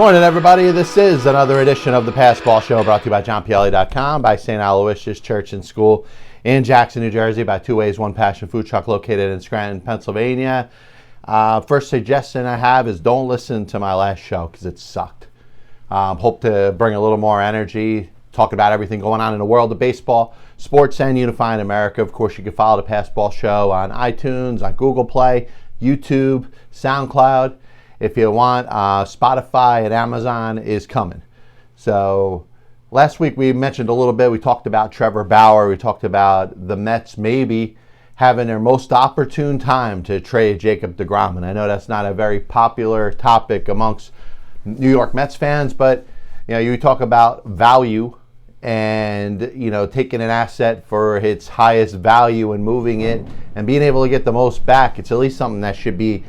morning, everybody. This is another edition of the Passball Show brought to you by JohnPielli.com, by St. Aloysius Church and School in Jackson, New Jersey, by Two Ways, One Passion Food Truck located in Scranton, Pennsylvania. First suggestion I have is don't listen to my last show because it sucked. Hope to bring a little more energy, talk about everything going on in the world of baseball, sports, and unifying America. Of course, you can follow the Passball Show on iTunes, on Google Play, YouTube, SoundCloud. If you want, Spotify and Amazon is coming. So last week we mentioned a little bit, we talked about Trevor Bauer, we talked about the Mets maybe having their most opportune time to trade Jacob deGrom. And I know that's not a very popular topic amongst New York Mets fans, but you talk about value and taking an asset for its highest value and moving it and being able to get the most back. It's at least something that should be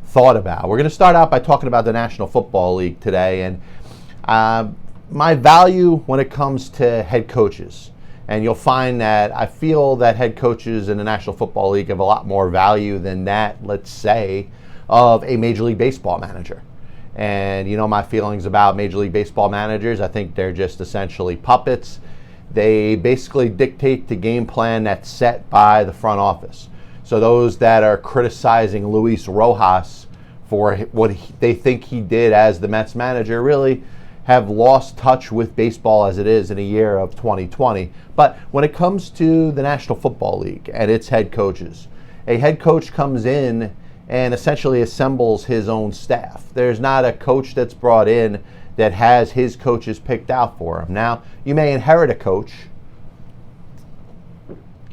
thought about. We're going to start out by talking about the National Football League today, and my value when it comes to head coaches. And you'll find that I feel that head coaches in the National Football League have a lot more value than that, let's say, of a Major League Baseball manager. And my feelings about Major League Baseball managers, I think they're just essentially puppets. They basically dictate the game plan that's set by the front office. So those that are criticizing Luis Rojas for what they think he did as the Mets manager really have lost touch with baseball as it is in a year of 2020. But when it comes to the National Football League and its head coaches, a head coach comes in and essentially assembles his own staff. There's not a coach that's brought in that has his coaches picked out for him. Now, you may inherit a coach.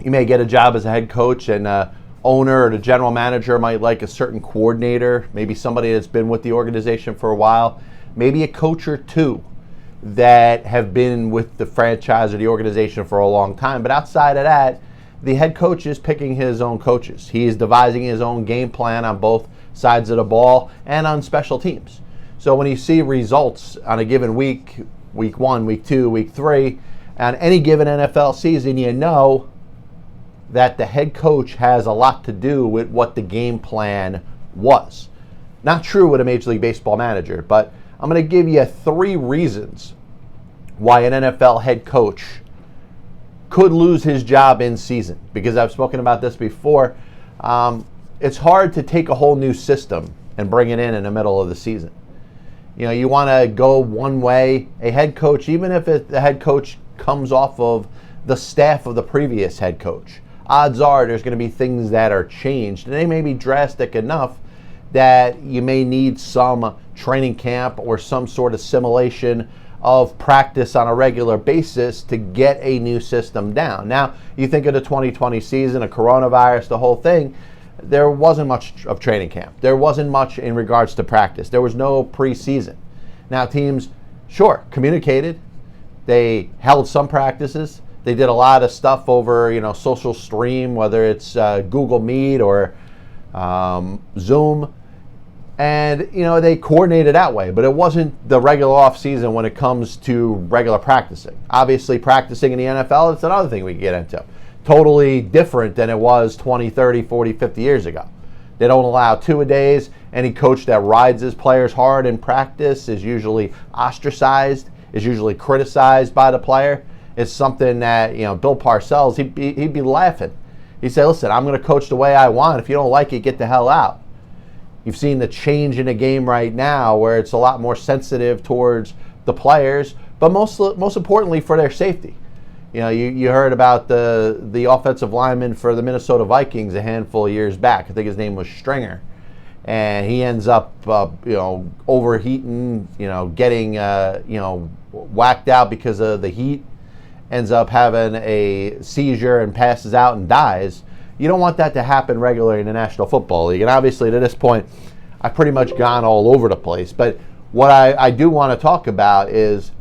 You may get a job as a head coach, and owner or the general manager might like a certain coordinator, maybe somebody that's been with the organization for a while, maybe a coach or two that have been with the franchise or the organization for a long time. But outside of that, the head coach is picking his own coaches. He is devising his own game plan on both sides of the ball and on special teams. So when you see results on a given week, week 1, week 2, week 3, on any given NFL season, you know that the head coach has a lot to do with what the game plan was. Not true with a Major League Baseball manager, but I'm going to give you 3 reasons why an NFL head coach could lose his job in season. Because I've spoken about this before. It's hard to take a whole new system and bring it in the middle of the season. You want to go one way. A head coach, even if the head coach comes off of the staff of the previous head coach, odds are there's going to be things that are changed, and they may be drastic enough that you may need some training camp or some sort of simulation of practice on a regular basis to get a new system down. Now, you think of the 2020 season, a coronavirus, the whole thing, there wasn't much of training camp. There wasn't much in regards to practice. There was no preseason. Now, teams, sure, communicated. They held some practices. They did a lot of stuff over, social stream, whether it's Google Meet or Zoom. And, they coordinated that way. But it wasn't the regular off season when it comes to regular practicing. Obviously, practicing in the NFL, it's another thing we can get into. Totally different than it was 20, 30, 40, 50 years ago. They don't allow 2-a-days. Any coach that rides his players hard in practice is usually ostracized, is usually criticized by the player. It's something that, Bill Parcells, he'd be laughing. He'd say, listen, I'm going to coach the way I want. If you don't like it, get the hell out. You've seen the change in the game right now where it's a lot more sensitive towards the players, but most importantly for their safety. You heard about the offensive lineman for the Minnesota Vikings a handful of years back. I think his name was Stringer. And he ends up, overheating, getting, whacked out because of the heat. Ends up having a seizure and passes out and dies. You don't want that to happen regularly in the National Football League. And obviously, to this point, I've pretty much gone all over the place. But what I do want to talk about is,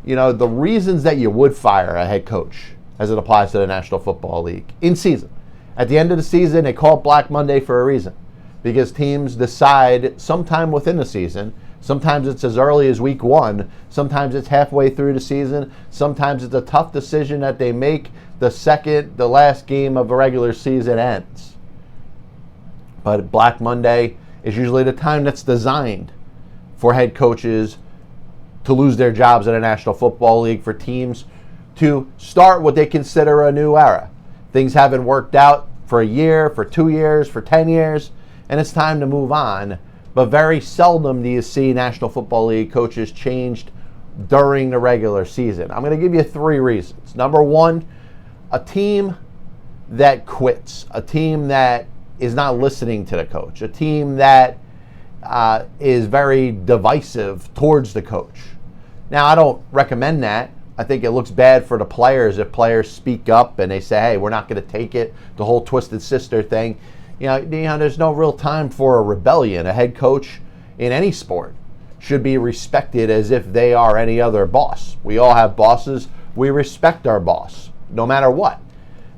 the reasons that you would fire a head coach as it applies to the National Football League in season. At the end of the season, they call it Black Monday for a reason. Because teams decide sometime within the season. Sometimes it's as early as week 1. Sometimes it's halfway through the season. Sometimes it's a tough decision that they make the last game of a regular season ends. But Black Monday is usually the time that's designed for head coaches to lose their jobs in the National Football League, for teams to start what they consider a new era. Things haven't worked out for a year, for 2 years, for 10 years, and it's time to move on. But very seldom do you see National Football League coaches changed during the regular season. I'm going to give you 3 reasons. Number 1, a team that quits, a team that is not listening to the coach, a team that is very divisive towards the coach. Now, I don't recommend that. I think it looks bad for the players if players speak up and they say, hey, we're not going to take it, the whole twisted sister thing. You know, there's no real time for a rebellion. A head coach in any sport should be respected as if they are any other boss. We all have bosses. We respect our boss, no matter what.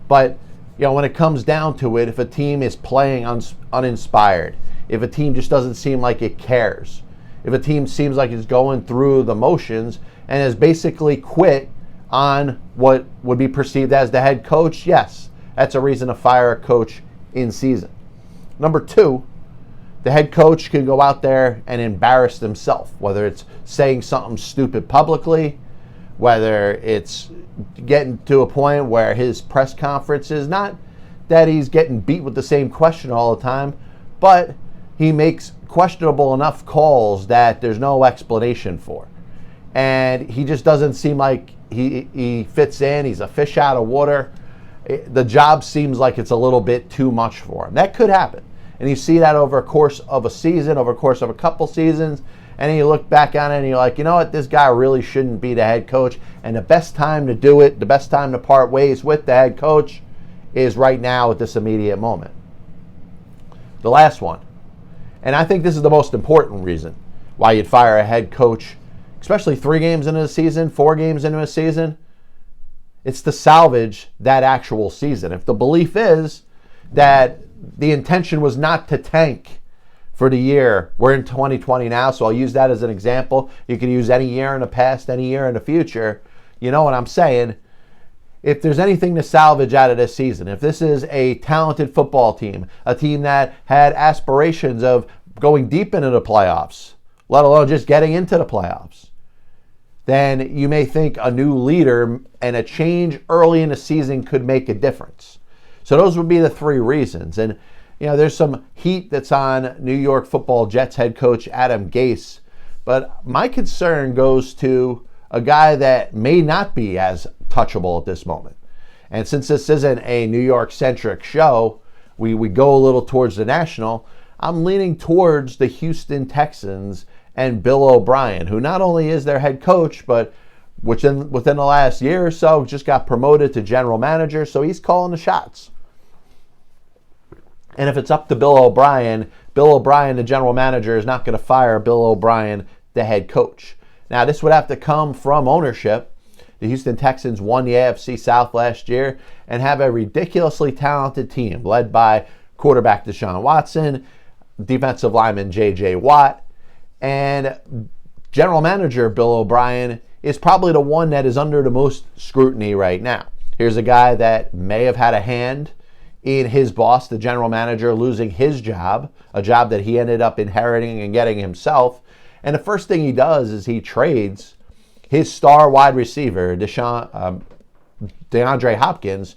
But when it comes down to it, if a team is playing uninspired, if a team just doesn't seem like it cares, if a team seems like it's going through the motions and has basically quit on what would be perceived as the head coach, yes, that's a reason to fire a coach in season. Number 2, the head coach can go out there and embarrass himself, whether it's saying something stupid publicly, whether it's getting to a point where his press conference is not that he's getting beat with the same question all the time, but he makes questionable enough calls that there's no explanation for. And he just doesn't seem like he fits in. He's a fish out of water. The job seems like it's a little bit too much for him. That could happen. And you see that over a course of a season, over a course of a couple seasons, and then you look back on it and you're like, you know what, this guy really shouldn't be the head coach. And the best time to do it, the best time to part ways with the head coach is right now at this immediate moment. The last one, and I think this is the most important reason why you'd fire a head coach, especially 3 games into the season, 4 games into a season, it's to salvage that actual season. If the belief is that the intention was not to tank for the year, we're in 2020 now, so I'll use that as an example. You can use any year in the past, any year in the future. You know what I'm saying? If there's anything to salvage out of this season, if this is a talented football team, a team that had aspirations of going deep into the playoffs, let alone just getting into the playoffs, then you may think a new leader and a change early in the season could make a difference. So those would be the 3 reasons. And there's some heat that's on New York Football Jets head coach Adam Gase, but my concern goes to a guy that may not be as touchable at this moment. And since this isn't a New York-centric show, we go a little towards the national. I'm leaning towards the Houston Texans and Bill O'Brien, who not only is their head coach, but within the last year or so just got promoted to general manager, so he's calling the shots. And if it's up to Bill O'Brien, the general manager, is not going to fire Bill O'Brien, the head coach. Now, this would have to come from ownership. The Houston Texans won the AFC South last year and have a ridiculously talented team led by quarterback Deshaun Watson, defensive lineman J.J. Watt, and general manager Bill O'Brien is probably the one that is under the most scrutiny right now. Here's a guy that may have had a hand in his boss, the general manager, losing his job, a job that he ended up inheriting and getting himself. And the first thing he does is he trades his star wide receiver, DeAndre Hopkins,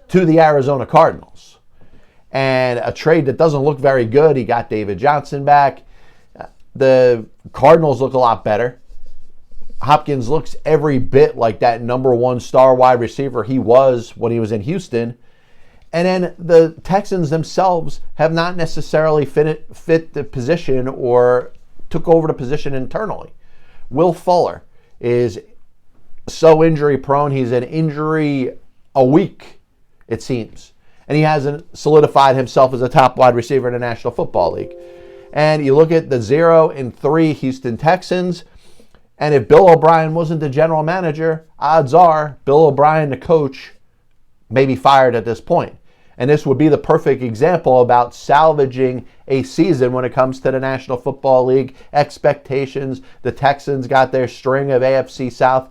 to the Arizona Cardinals. And a trade that doesn't look very good. He got David Johnson back. The Cardinals look a lot better. Hopkins looks every bit like that number 1 star wide receiver he was when he was in Houston. And then the Texans themselves have not necessarily fit the position or took over the position internally. Will Fuller is so injury prone. He's an injury a week, it seems. And he hasn't solidified himself as a top wide receiver in the National Football League. And you look at the 0-3 Houston Texans, and if Bill O'Brien wasn't the general manager, odds are Bill O'Brien, the coach, may be fired at this point. And this would be the perfect example about salvaging a season when it comes to the National Football League expectations. The Texans got their string of AFC South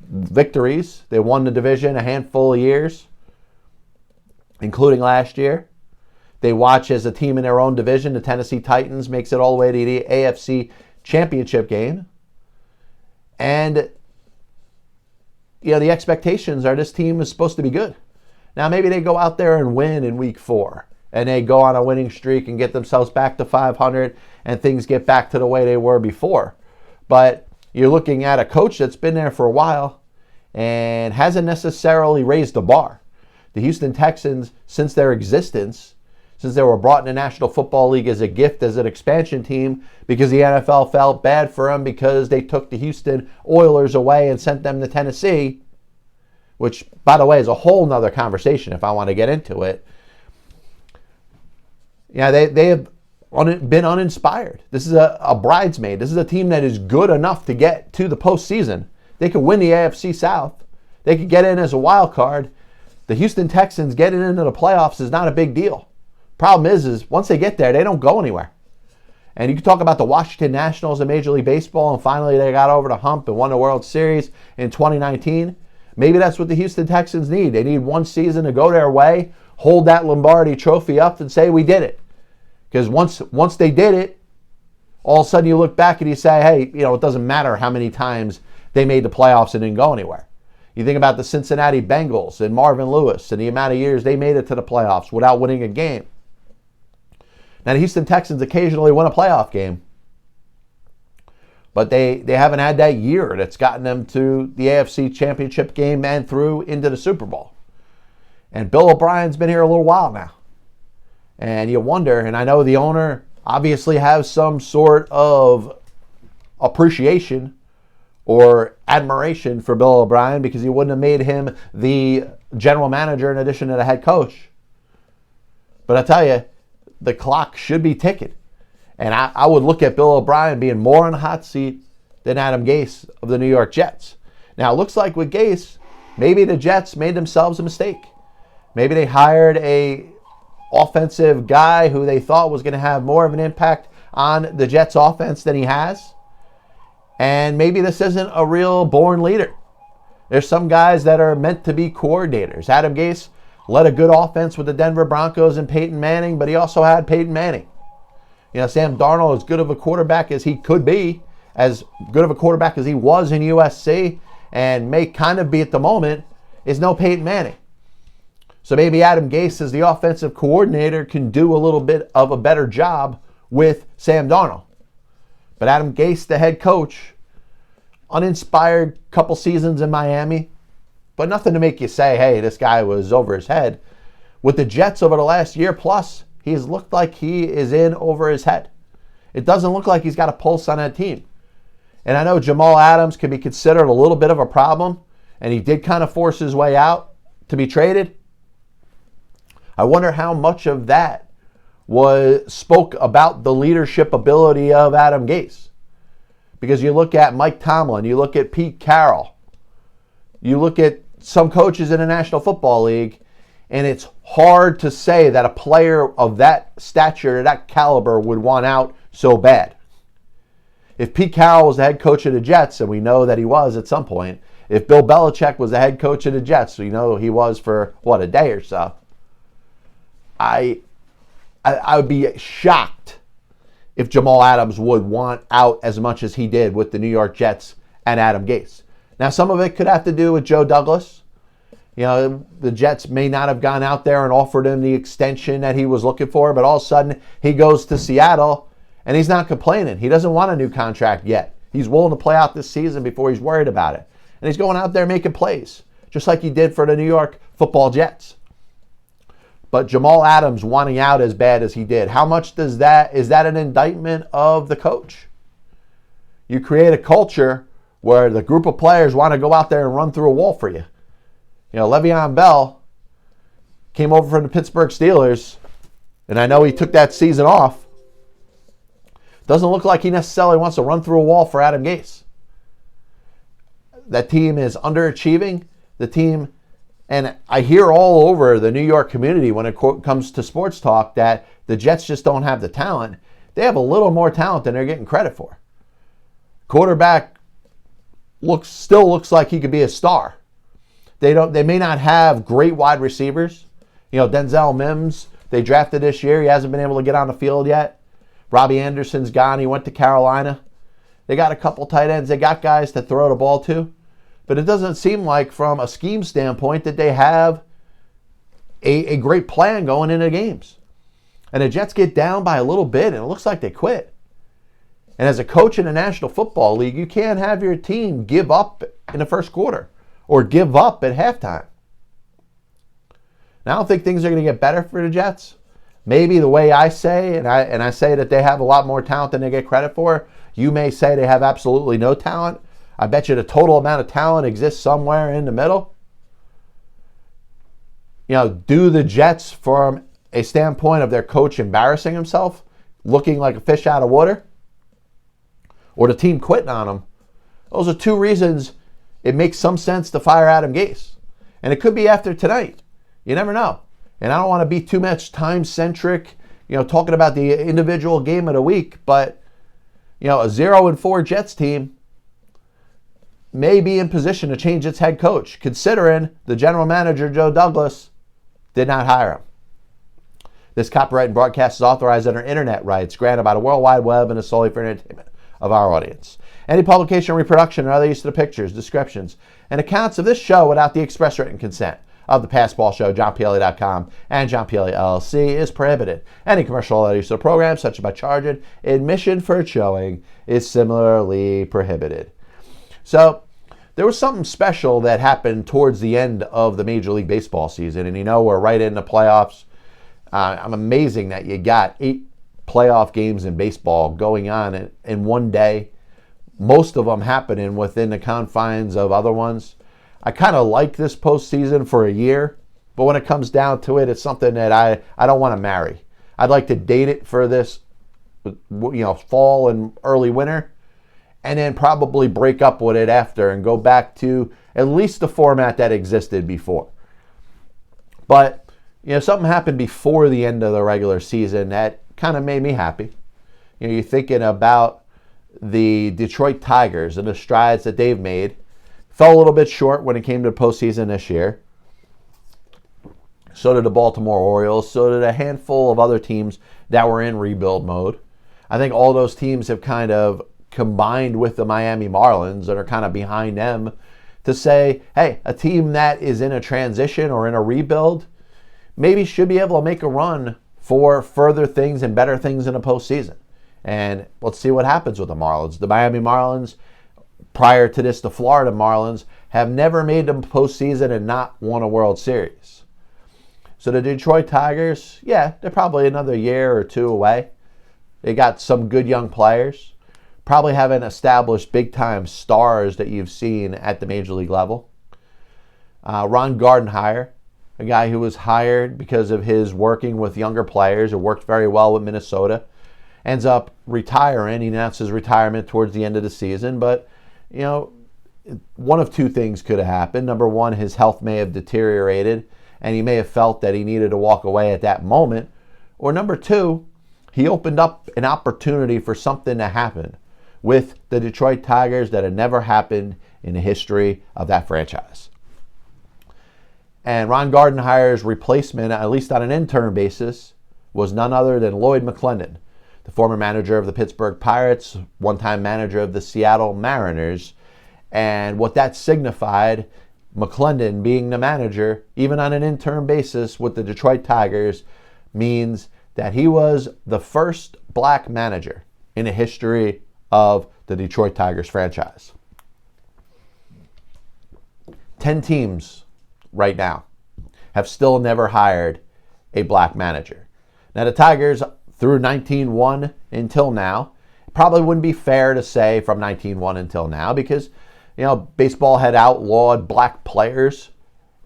victories. They won the division a handful of years, including last year. They watch as a team in their own division, the Tennessee Titans, makes it all the way to the AFC championship game. And, the expectations are this team is supposed to be good. Now, maybe they go out there and win in week 4, and they go on a winning streak and get themselves back to 500, and things get back to the way they were before. But you're looking at a coach that's been there for a while and hasn't necessarily raised the bar. The Houston Texans, since their existence, since they were brought in the National Football League as a gift, as an expansion team, because the NFL felt bad for them because they took the Houston Oilers away and sent them to Tennessee, which, by the way, is a whole nother conversation if I want to get into it. They have been uninspired. This is a bridesmaid. This is a team that is good enough to get to the postseason. They could win the AFC South. They could get in as a wild card. The Houston Texans getting into the playoffs is not a big deal. Problem is once they get there, they don't go anywhere. And you can talk about the Washington Nationals in Major League Baseball, and finally they got over the hump and won the World Series in 2019. Maybe that's what the Houston Texans need. They need one season to go their way, hold that Lombardi trophy up and say, we did it. Because once they did it, all of a sudden you look back and you say, hey, it doesn't matter how many times they made the playoffs and didn't go anywhere. You think about the Cincinnati Bengals and Marvin Lewis and the amount of years they made it to the playoffs without winning a game. Now, the Houston Texans occasionally win a playoff game, but they haven't had that year that's gotten them to the AFC Championship game and through into the Super Bowl. And Bill O'Brien's been here a little while now. And you wonder, and I know the owner obviously has some sort of appreciation or admiration for Bill O'Brien because he wouldn't have made him the general manager in addition to the head coach. But I tell you, the clock should be ticking. And I would look at Bill O'Brien being more on the hot seat than Adam Gase of the New York Jets. Now, it looks like with Gase, maybe the Jets made themselves a mistake. Maybe they hired a offensive guy who they thought was going to have more of an impact on the Jets offense than he has. And maybe this isn't a real born leader. There's some guys that are meant to be coordinators. Adam Gase led a good offense with the Denver Broncos and Peyton Manning, but he also had Peyton Manning. Sam Darnold, as good of a quarterback as he could be, as good of a quarterback as he was in USC, and may kind of be at the moment, is no Peyton Manning. So maybe Adam Gase, as the offensive coordinator, can do a little bit of a better job with Sam Darnold. But Adam Gase, the head coach, uninspired couple seasons in Miami, but nothing to make you say, hey, this guy was over his head. With the Jets over the last year plus, he's looked like he is in over his head. It doesn't look like he's got a pulse on that team. And I know Jamal Adams could be considered a little bit of a problem, and he did kind of force his way out to be traded. I wonder how much of that spoke about the leadership ability of Adam Gase. Because you look at Mike Tomlin, you look at Pete Carroll, you look at some coaches in the National Football League, and it's hard to say that a player of that stature, that caliber, would want out so bad. If Pete Carroll was the head coach of the Jets, and we know that he was at some point, if Bill Belichick was the head coach of the Jets, we know he was for, a day or so, I would be shocked if Jamal Adams would want out as much as he did with the New York Jets and Adam Gase. Now, some of it could have to do with Joe Douglas. The Jets may not have gone out there and offered him the extension that he was looking for, but all of a sudden he goes to Seattle and he's not complaining. He doesn't want a new contract yet. He's willing to play out this season before he's worried about it. And he's going out there making plays, just like he did for the New York Football Jets. But Jamal Adams wanting out as bad as he did, how much is that an indictment of the coach? You create a culture where the group of players want to go out there and run through a wall for you. Le'Veon Bell came over from the Pittsburgh Steelers, and I know he took that season off. Doesn't look like he necessarily wants to run through a wall for Adam Gase. That team is underachieving. The team, and I hear all over the New York community when it comes to sports talk that the Jets just don't have the talent. They have a little more talent than they're getting credit for. Quarterback still looks like he could be a star. They may not have great wide receivers. Denzel Mims, they drafted this year. He hasn't been able to get on the field yet. Robbie Anderson's gone. He went to Carolina. They got a couple tight ends. They got guys to throw the ball to. But it doesn't seem like from a scheme standpoint that they have a great plan going into games. And the Jets get down by a little bit, and it looks like they quit. And as a coach in the National Football League, you can't have your team give up in the first quarter or give up at halftime. Now, I don't think things are going to get better for the Jets. Maybe the way I say, and I say that they have a lot more talent than they get credit for, you may say they have absolutely no talent. I bet you the total amount of talent exists somewhere in the middle. You know, do the Jets, from a standpoint of their coach embarrassing himself, looking like a fish out of water, or the team quitting on them? Those are two reasons it makes some sense to fire Adam Gase. And it could be after tonight. You never know. And I don't want to be too much time-centric, talking about the individual game of the week, but, a 0-4 Jets team may be in position to change its head coach, considering the general manager, Joe Douglas, did not hire him. This copyright and broadcast is authorized under internet rights granted by the World Wide Web and is solely for entertainment of our audience. Any publication, reproduction, or other use of the pictures, descriptions, and accounts of this show without the express written consent of the Passball Show, JohnPLA.com, and John PLA LLC is prohibited. Any commercial use of the program, such as by charging admission for its showing, is similarly prohibited. So, there was something special that happened towards the end of the Major League Baseball season, and we're right in the playoffs. I'm amazing that you got 8 playoff games in baseball going on in one day, most of them happening within the confines of other ones. I kind of like this postseason for a year, but when it comes down to it, it's something that I don't want to marry. I'd like to date it for this, fall and early winter, and then probably break up with it after and go back to at least the format that existed before. But, something happened before the end of the regular season that kind of made me happy. You're thinking about the Detroit Tigers and the strides that they've made. Fell a little bit short when it came to the postseason this year. So did the Baltimore Orioles. So did a handful of other teams that were in rebuild mode. I think all those teams have kind of combined with the Miami Marlins and are kind of behind them to say, hey, a team that is in a transition or in a rebuild maybe should be able to make a run for further things and better things in the postseason. And let's see what happens with the Marlins. The Miami Marlins, prior to this, the Florida Marlins, have never made the postseason and not won a World Series. So the Detroit Tigers, they're probably another year or two away. They got some good young players. Probably haven't established big-time stars that you've seen at the Major League level. Ron Gardenhire, a guy who was hired because of his working with younger players, who worked very well with Minnesota, ends up retiring. He announced his retirement towards the end of the season, but one of two things could have happened. Number one, his health may have deteriorated, and he may have felt that he needed to walk away at that moment. Or number two, he opened up an opportunity for something to happen with the Detroit Tigers that had never happened in the history of that franchise. And Ron Gardenhire's replacement, at least on an interim basis, was none other than Lloyd McClendon, the former manager of the Pittsburgh Pirates, one-time manager of the Seattle Mariners. And what that signified, McClendon being the manager, even on an interim basis with the Detroit Tigers, means that he was the first black manager in the history of the Detroit Tigers franchise. 10 teams right now have still never hired a black manager. Now the Tigers, through 19-1 until now, it probably wouldn't be fair to say from 19-1 until now because, baseball had outlawed black players,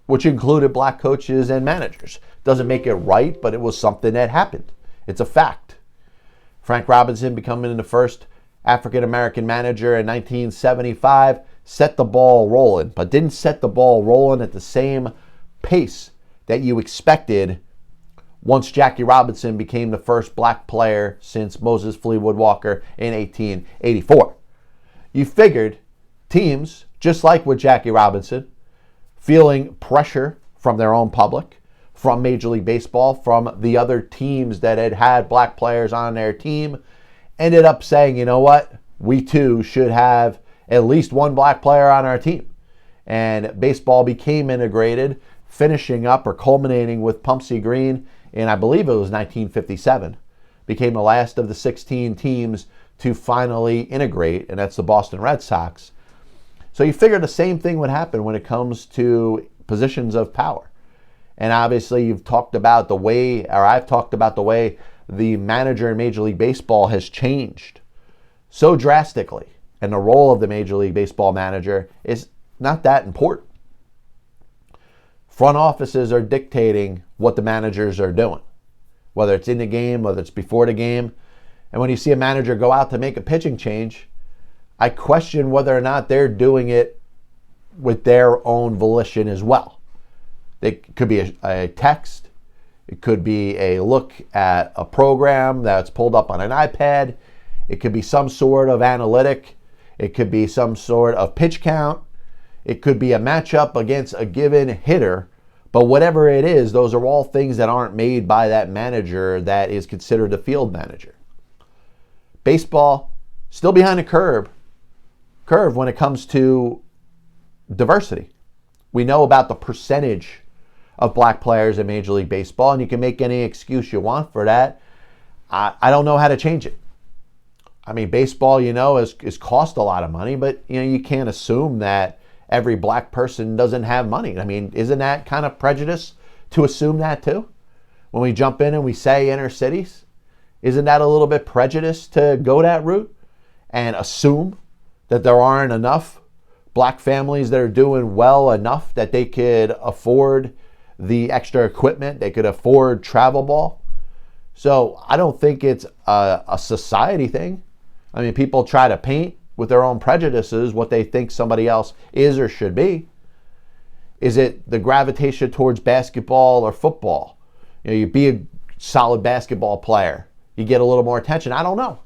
which included black coaches and managers. Doesn't make it right, but it was something that happened. It's a fact. Frank Robinson becoming the first African-American manager in 1975 set the ball rolling, but didn't set the ball rolling at the same pace that you expected once Jackie Robinson became the first black player since Moses Fleetwood Walker in 1884. You figured teams, just like with Jackie Robinson, feeling pressure from their own public, from Major League Baseball, from the other teams that had had black players on their team, ended up saying, you know what, we too should have at least one black player on our team. And baseball became integrated, finishing up or culminating with Pumpsie Green in, I believe it was 1957. Became the last of the 16 teams to finally integrate, and that's the Boston Red Sox. So you figure the same thing would happen when it comes to positions of power. And obviously you've talked about the way, or I've talked about the way the manager in Major League Baseball has changed so drastically. And the role of the Major League Baseball manager is not that important. Front offices are dictating what the managers are doing, whether it's in the game, whether it's before the game. And when you see a manager go out to make a pitching change, I question whether or not they're doing it with their own volition as well. It could be a text. It could be a look at a program that's pulled up on an iPad. It could be some sort of analytic. It could be some sort of pitch count. It could be a matchup against a given hitter. But whatever it is, those are all things that aren't made by that manager that is considered a field manager. Baseball, still behind the curve when it comes to diversity. We know about the percentage of black players in Major League Baseball, and you can make any excuse you want for that. I don't know how to change it. I mean, baseball, is cost a lot of money, but you can't assume that every black person doesn't have money. I mean, isn't that kind of prejudice to assume that too? When we jump in and we say inner cities, isn't that a little bit prejudice to go that route and assume that there aren't enough black families that are doing well enough that they could afford the extra equipment, they could afford travel ball? So I don't think it's a society thing. I mean, people try to paint with their own prejudices what they think somebody else is or should be. Is it the gravitation towards basketball or football? You be a solid basketball player, you get a little more attention. I don't know.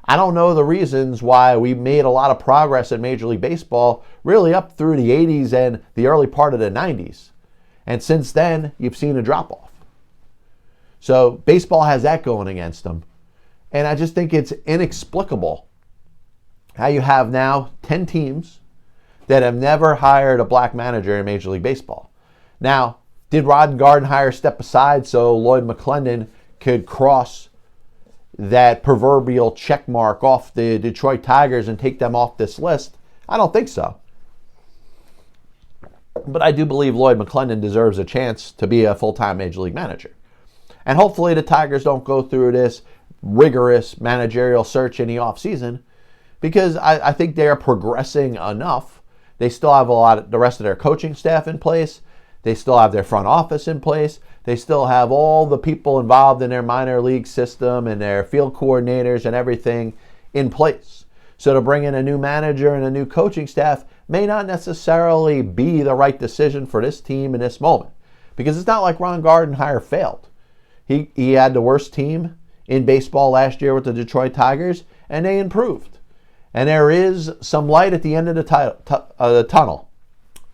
I don't know the reasons why we made a lot of progress in Major League Baseball really up through the 80s and the early part of the 90s. And since then, you've seen a drop-off. So baseball has that going against them. And I just think it's inexplicable how you have now 10 teams that have never hired a black manager in Major League Baseball. Now, did Ron Gardenhire step aside so Lloyd McClendon could cross that proverbial check mark off the Detroit Tigers and take them off this list? I don't think so. But I do believe Lloyd McClendon deserves a chance to be a full-time Major League manager. And hopefully the Tigers don't go through this rigorous managerial search in the offseason, because I think they are progressing enough. They still have the rest of their coaching staff in place. They still have their front office in place. They still have all the people involved in their minor league system and their field coordinators and everything in place. So to bring in a new manager and a new coaching staff may not necessarily be the right decision for this team in this moment, because it's not like Ron Gardenhire failed. He had the worst team in baseball last year with the Detroit Tigers, and they improved. And there is some light at the end of the tunnel,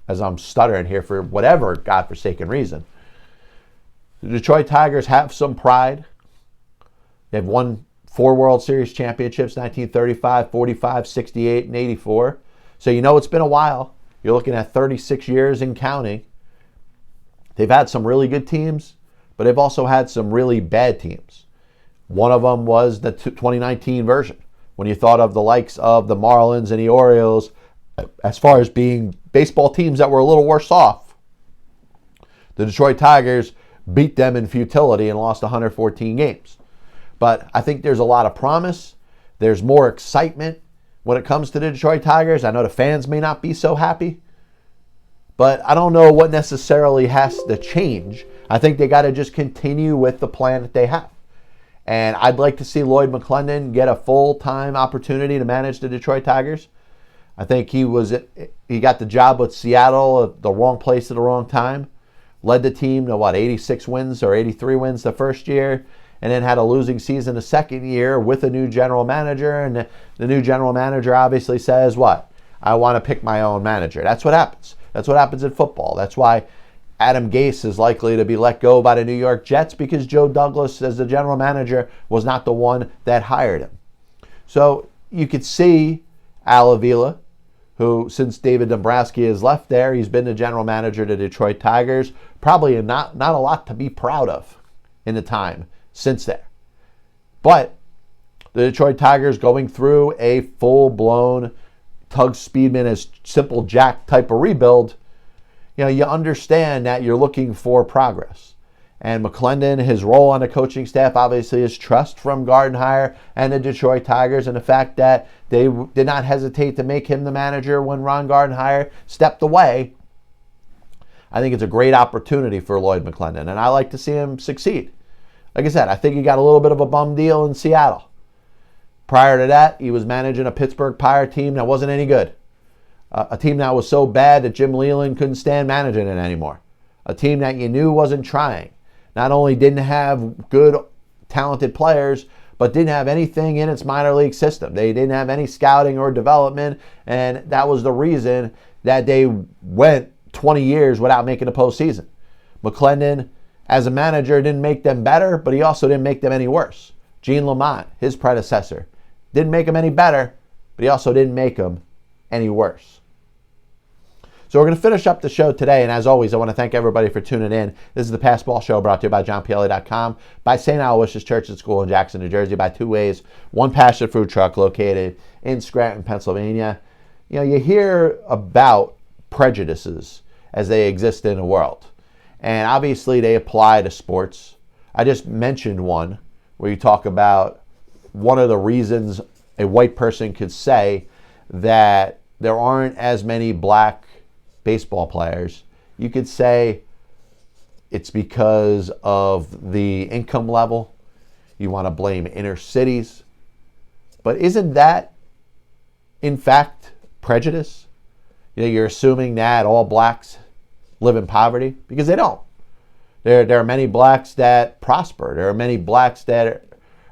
as I'm stuttering here for whatever godforsaken reason. The Detroit Tigers have some pride. They've won 4 World Series championships, 1935, 45, 68, and 84. So it's been a while. You're looking at 36 years and counting. They've had some really good teams, but they've also had some really bad teams. One of them was the 2019 version, when you thought of the likes of the Marlins and the Orioles as far as being baseball teams that were a little worse off. The Detroit Tigers beat them in futility and lost 114 games. But I think there's a lot of promise. There's more excitement when it comes to the Detroit Tigers. I know the fans may not be so happy, but I don't know what necessarily has to change. I think they got to just continue with the plan that they have. And I'd like to see Lloyd McClendon get a full-time opportunity to manage the Detroit Tigers. I think he got the job with Seattle at the wrong place at the wrong time. Led the team to 86 wins or 83 wins the first year, and then had a losing season the second year with a new general manager. And the new general manager obviously says, what? I want to pick my own manager. That's what happens. That's what happens in football. That's why Adam Gase is likely to be let go by the New York Jets, because Joe Douglas, as the general manager, was not the one that hired him. So you could see Al Avila, who, since David Dombrowski has left there, he's been the general manager of the Detroit Tigers. Probably not a lot to be proud of in the time since there. But the Detroit Tigers going through a full-blown Tug Speedman as Simple Jack type of rebuild, you understand that you're looking for progress. And McClendon, his role on the coaching staff, obviously is trust from Gardenhire and the Detroit Tigers, and the fact that they did not hesitate to make him the manager when Ron Gardenhire stepped away. I think it's a great opportunity for Lloyd McClendon, and I like to see him succeed. Like I said, I think he got a little bit of a bum deal in Seattle. Prior to that, he was managing a Pittsburgh Pirate team that wasn't any good. A team that was so bad that Jim Leland couldn't stand managing it anymore. A team that you knew wasn't trying. Not only didn't have good, talented players, but didn't have anything in its minor league system. They didn't have any scouting or development, and that was the reason that they went 20 years without making the postseason. McClendon, as a manager, didn't make them better, but he also didn't make them any worse. Gene Lamont, his predecessor, didn't make them any better, but he also didn't make them any worse. So we're going to finish up the show today, and as always, I want to thank everybody for tuning in. This is the Passball Show, brought to you by JohnPielli.com, by St. Aloysius Church and School in Jackson, New Jersey, by Two Ways, one passion food truck located in Scranton, Pennsylvania. You hear about prejudices as they exist in the world, and obviously they apply to sports. I just mentioned one where you talk about one of the reasons a white person could say that there aren't as many black baseball players. You could say it's because of the income level. You want to blame inner cities. But isn't that, in fact, prejudice? You're assuming that all blacks live in poverty, because they don't. There are many blacks that prosper. There are many blacks that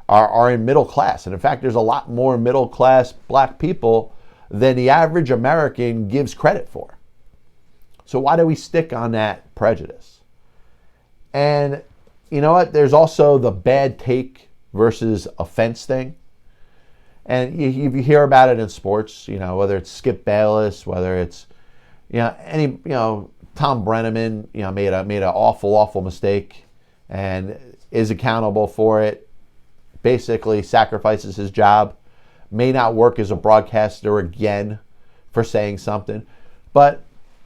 are in middle class. And in fact, there's a lot more middle class black people than the average American gives credit for. So why do we stick on that prejudice? And you know what? There's also the bad take versus offense thing. And you hear about it in sports, whether it's Skip Bayless, whether it's, Tom Brenneman, made an awful mistake and is accountable for it. Basically sacrifices his job, may not work as a broadcaster again for saying something. But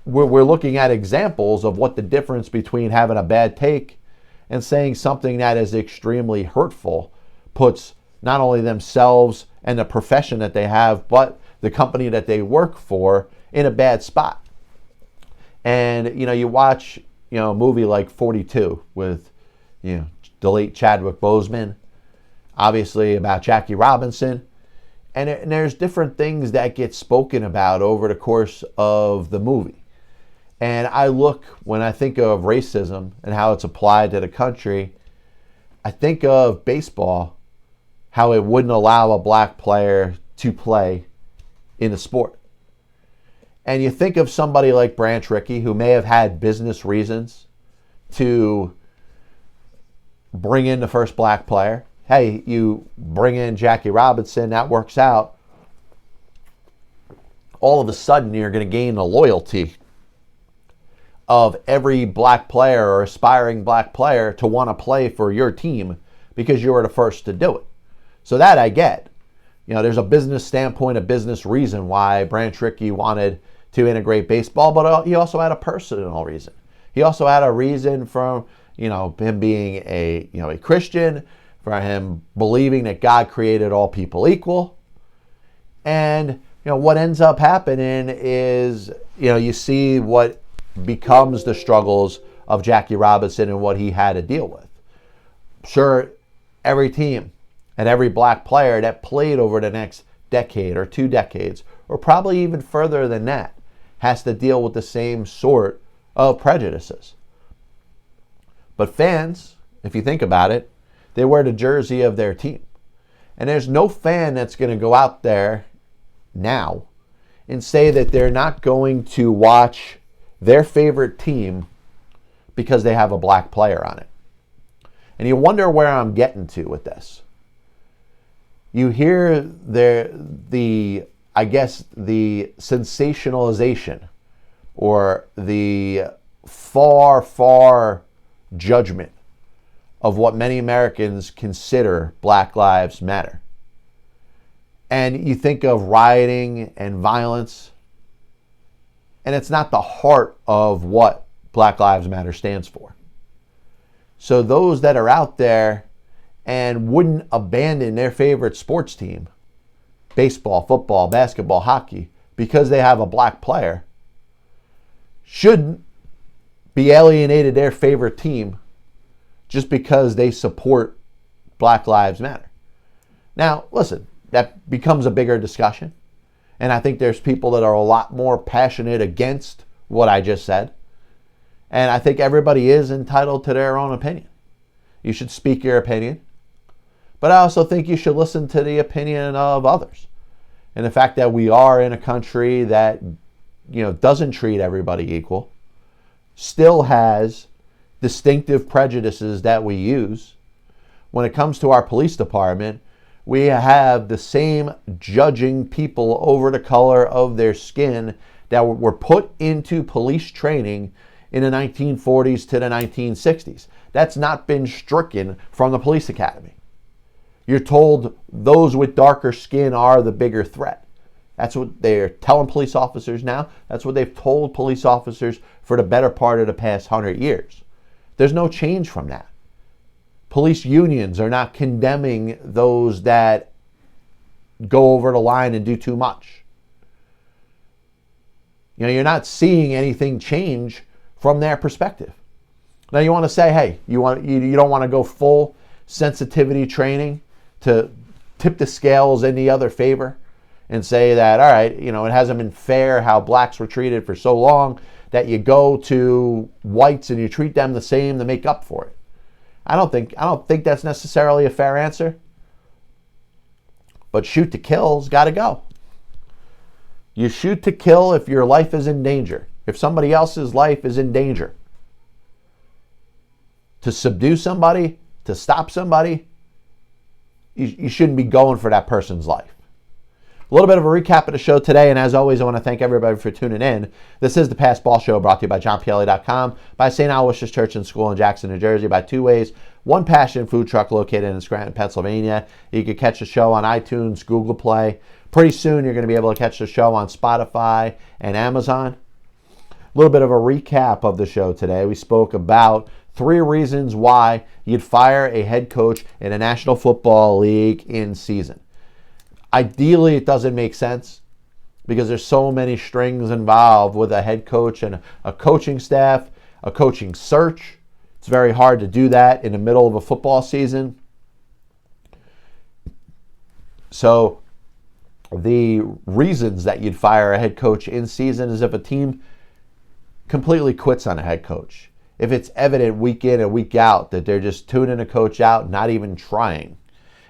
we're looking at examples of what the difference between having a bad take and saying something that is extremely hurtful puts not only themselves and the profession that they have, but the company that they work for in a bad spot. And, you watch, a movie like 42 with, the late Chadwick Boseman, obviously about Jackie Robinson. And there's different things that get spoken about over the course of the movie. And when I think of racism and how it's applied to the country, I think of baseball, how it wouldn't allow a black player to play in the sport. And you think of somebody like Branch Rickey, who may have had business reasons to bring in the first black player. Hey, you bring in Jackie Robinson, that works out. All of a sudden, you're going to gain the loyalty of every black player or aspiring black player to want to play for your team because you were the first to do it. So that I get. There's a business standpoint, a business reason why Branch Rickey wanted to integrate baseball, but he also had a personal reason. He also had a reason from, him being a Christian, for him believing that God created all people equal. And, what ends up happening is, you see what becomes the struggles of Jackie Robinson and what he had to deal with. Sure, every team and every black player that played over the next decade or 2 decades, or probably even further than that, has to deal with the same sort of prejudices. But fans, if you think about it, they wear the jersey of their team. And there's no fan that's going to go out there now and say that they're not going to watch their favorite team because they have a black player on it. And you wonder where I'm getting to with this. You hear the I guess the sensationalization or the far judgment of what many Americans consider Black Lives Matter. And you think of rioting and violence, and it's not the heart of what Black Lives Matter stands for. So those that are out there and wouldn't abandon their favorite sports team, baseball, football, basketball, hockey, because they have a black player, shouldn't be alienated their favorite team just because they support Black Lives Matter. Now, listen, that becomes a bigger discussion. And I think there's people that are a lot more passionate against what I just said. And I think everybody is entitled to their own opinion. You should speak your opinion. But I also think you should listen to the opinion of others. And the fact that we are in a country that, doesn't treat everybody equal, still has distinctive prejudices that we use. When it comes to our police department, we have the same judging people over the color of their skin that were put into police training in the 1940s to the 1960s. That's not been stricken from the police academy. You're told those with darker skin are the bigger threat. That's what they're telling police officers now. That's what they've told police officers for the better part of the past 100 years. There's no change from that. Police unions are not condemning those that go over the line and do too much. You're not seeing anything change from their perspective. Now you want to say, hey, you don't want to go full sensitivity training to tip the scales in the other favor and say that, all right, it hasn't been fair how blacks were treated for so long, that you go to whites and you treat them the same to make up for it. I don't think that's necessarily a fair answer. But shoot to kill's got to go. You shoot to kill if your life is in danger. If somebody else's life is in danger. To subdue somebody, to stop somebody, you shouldn't be going for that person's life. A little bit of a recap of the show today, and as always, I want to thank everybody for tuning in. This is the Pass Ball Show, brought to you by JohnPielli.com, by St. Aloysius Church and School in Jackson, New Jersey, by Two Ways, One Passion food truck located in Scranton, Pennsylvania. You can catch the show on iTunes, Google Play. Pretty soon, you're going to be able to catch the show on Spotify and Amazon. A little bit of a recap of the show today. We spoke about 3 reasons why you'd fire a head coach in a National Football League in season. Ideally, it doesn't make sense because there's so many strings involved with a head coach and a coaching staff, a coaching search. It's very hard to do that in the middle of a football season. So the reasons that you'd fire a head coach in season is if a team completely quits on a head coach. If it's evident week in and week out that they're just tuning a coach out, not even trying.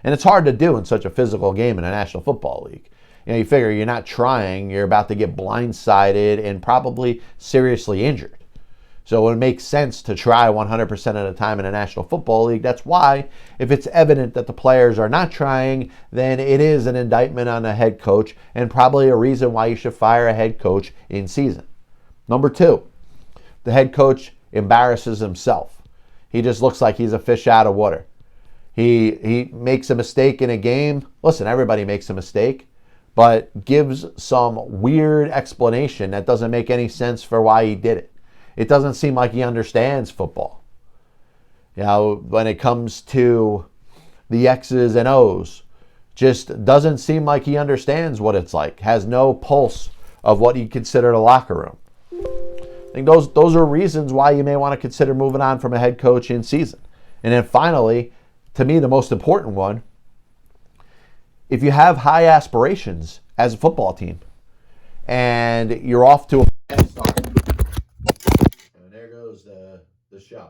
And it's hard to do in such a physical game in a National Football League. You figure you're not trying, you're about to get blindsided and probably seriously injured. So it makes sense to try 100% of the time in a National Football League. That's why, if it's evident that the players are not trying, then it is an indictment on a head coach and probably a reason why you should fire a head coach in season. Number 2, the head coach embarrasses himself. He just looks like he's a fish out of water. He makes a mistake in a game. Listen, everybody makes a mistake, but gives some weird explanation that doesn't make any sense for why he did it. It doesn't seem like he understands football. When it comes to the X's and O's, just doesn't seem like he understands what it's like, has no pulse of what you consider the locker room. I think those are reasons why you may want to consider moving on from a head coach in season. And then finally, to me, the most important one, if you have high aspirations as a football team and you're off to a bad start, and there goes the show.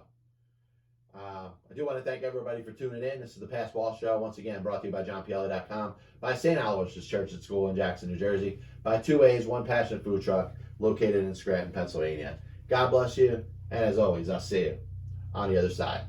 I do want to thank everybody for tuning in. This is the Pass Ball Show, once again brought to you by JohnPielli.com, by St. Aloysius Church and School in Jackson, New Jersey, by Two Ways, One Passion food truck located in Scranton, Pennsylvania. God bless you, and as always, I'll see you on the other side.